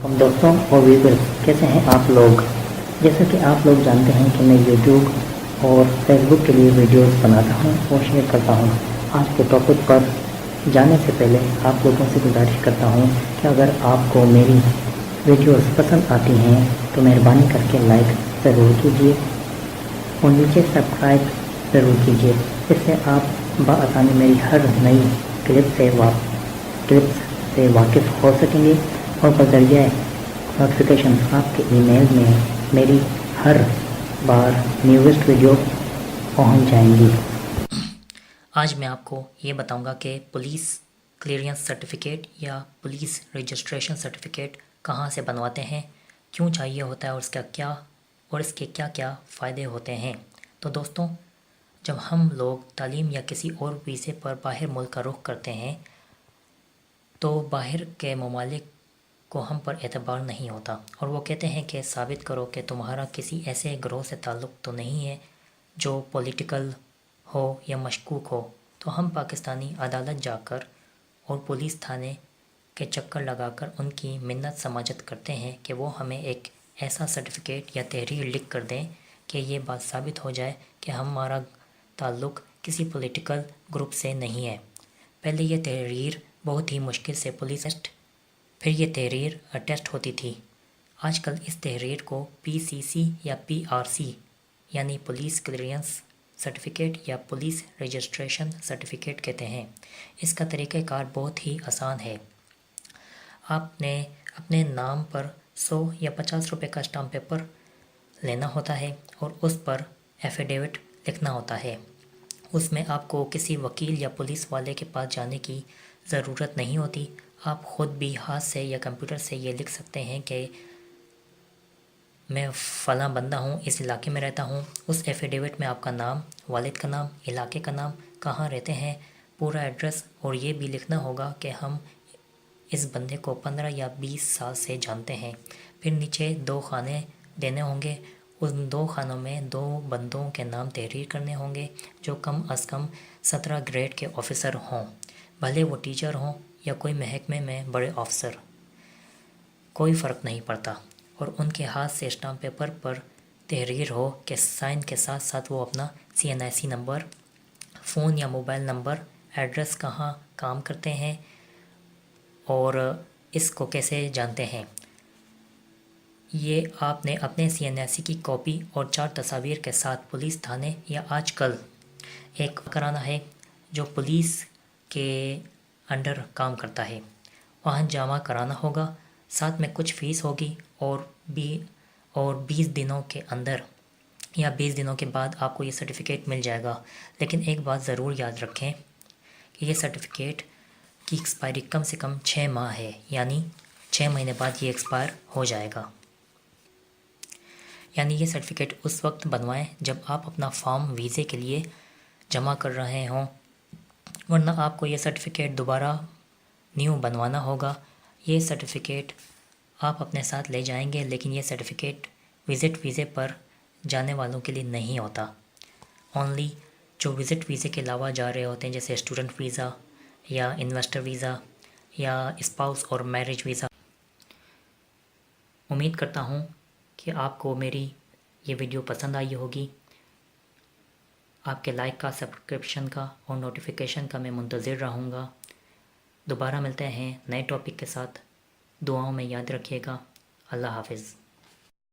دوستوں اور ویورز کیسے ہیں آپ لوگ؟ جیسا کہ آپ لوگ جانتے ہیں کہ میں یوٹیوب اور فیس بک کے لیے ویڈیوز بناتا ہوں اور شیئر کرتا ہوں۔ آج کے ٹاپک پر جانے سے پہلے آپ لوگوں سے گزارش کرتا ہوں کہ اگر آپ کو میری ویڈیوز پسند آتی ہیں تو مہربانی کر کے لائک ضرور کیجیے اور نیچے سبسکرائب ضرور کیجیے۔ اس سے آپ بآسانی میری ہر نئی کلپ سے واقف ہو سکیں گے اور بذریعہ نوٹیفیکیشن آپ کے ای میل میں میری ہر بار نیوزسٹ ویڈیو پہنچ جائیں گی۔ آج میں آپ کو یہ بتاؤں گا کہ پولیس کلیئرنس سرٹیفکیٹ یا پولیس رجسٹریشن سرٹیفکیٹ کہاں سے بنواتے ہیں، کیوں چاہیے ہوتا ہے اور اس کے کیا کیا فائدے ہوتے ہیں۔ تو دوستوں، جب ہم لوگ تعلیم یا کسی اور ویزے پر باہر ملک کا رخ کرتے ہیں تو باہر کے ممالک کو ہم پر اعتبار نہیں ہوتا اور وہ کہتے ہیں کہ ثابت کرو کہ تمہارا کسی ایسے گروہ سے تعلق تو نہیں ہے جو پولیٹیکل ہو یا مشکوک ہو۔ تو ہم پاکستانی عدالت جا کر اور پولیس تھانے کے چکر لگا کر ان کی منت سماجت کرتے ہیں کہ وہ ہمیں ایک ایسا سرٹیفکیٹ یا تحریر لکھ کر دیں کہ یہ بات ثابت ہو جائے کہ ہمارا تعلق کسی پولیٹیکل گروپ سے نہیں ہے۔ پہلے یہ تحریر بہت ہی مشکل سے پولیس پھر یہ تحریر اٹیسٹ ہوتی تھی۔ آج کل اس تحریر کو PCC یا PRC یعنی پولیس کلیئرنس سرٹیفکیٹ یا پولیس رجسٹریشن سرٹیفکیٹ کہتے ہیں۔ اس کا طریقہ کار بہت ہی آسان ہے۔ آپ نے اپنے نام پر 100 یا 50 روپے کا اسٹامپ پیپر لینا ہوتا ہے اور اس پر ایفیڈیوٹ لکھنا ہوتا ہے۔ اس میں آپ کو کسی وکیل یا پولیس والے کے پاس جانے کی ضرورت نہیں ہوتی۔ آپ خود بھی ہاتھ سے یا کمپیوٹر سے یہ لکھ سکتے ہیں کہ میں فلاں بندہ ہوں، اس علاقے میں رہتا ہوں۔ اس ایفیڈیوٹ میں آپ کا نام، والد کا نام، علاقے کا نام، کہاں رہتے ہیں، پورا ایڈریس اور یہ بھی لکھنا ہوگا کہ ہم اس بندے کو 15 یا 20 سال سے جانتے ہیں۔ پھر نیچے 2 خانے دینے ہوں گے۔ ان 2 خانوں میں 2 بندوں کے نام تحریر کرنے ہوں گے جو کم از کم 17 گریڈ کے آفیسر ہوں، بھلے وہ ٹیچر ہوں یا کوئی محکمے میں بڑے افسر، کوئی فرق نہیں پڑتا۔ اور ان کے ہاتھ سے اسٹامپ پیپر پر تحریر ہو کہ سائن کے ساتھ ساتھ وہ اپنا CNIC نمبر، فون یا موبائل نمبر، ایڈریس، کہاں کام کرتے ہیں اور اس کو کیسے جانتے ہیں، یہ آپ نے اپنے CNIC کی کاپی اور 4 تصاویر کے ساتھ پولیس تھانے یا آج کل ایک کرانا ہے جو پولیس کے انڈر کام کرتا ہے، وہاں جمع کرانا ہوگا۔ ساتھ میں کچھ فیس ہوگی اور 20 دنوں کے اندر یا 20 دنوں کے بعد آپ کو یہ سرٹیفکیٹ مل جائے گا۔ لیکن ایک بات ضرور یاد رکھیں کہ یہ سرٹیفکیٹ کی ایکسپائری کم سے کم 6 ماہ ہے، یعنی 6 مہینے بعد یہ ایکسپائر ہو جائے گا۔ یعنی یہ سرٹیفکیٹ اس وقت بنوائیں جب آپ اپنا فارم ویزے کے لیے جمع کر رہے ہوں، ورنہ آپ کو یہ سرٹیفکیٹ دوبارہ نیو بنوانا ہوگا۔ یہ سرٹیفکیٹ آپ اپنے ساتھ لے جائیں گے، لیکن یہ سرٹیفکیٹ وزٹ ویزے پر جانے والوں کے لیے نہیں ہوتا۔ اونلی جو وزٹ ویزے کے علاوہ جا رہے ہوتے ہیں جیسے اسٹوڈنٹ ویزا یا انویسٹر ویزا یا اسپاؤس اور میرج ویزا۔ امید کرتا ہوں کہ آپ کو میری یہ ویڈیو پسند آئی ہوگی۔ آپ کے لائک کا، سبسکرپشن کا اور نوٹیفیکیشن کا میں منتظر رہوں گا۔ دوبارہ ملتے ہیں نئے ٹاپک کے ساتھ۔ دعاؤں میں یاد رکھیے گا۔ اللہ حافظ۔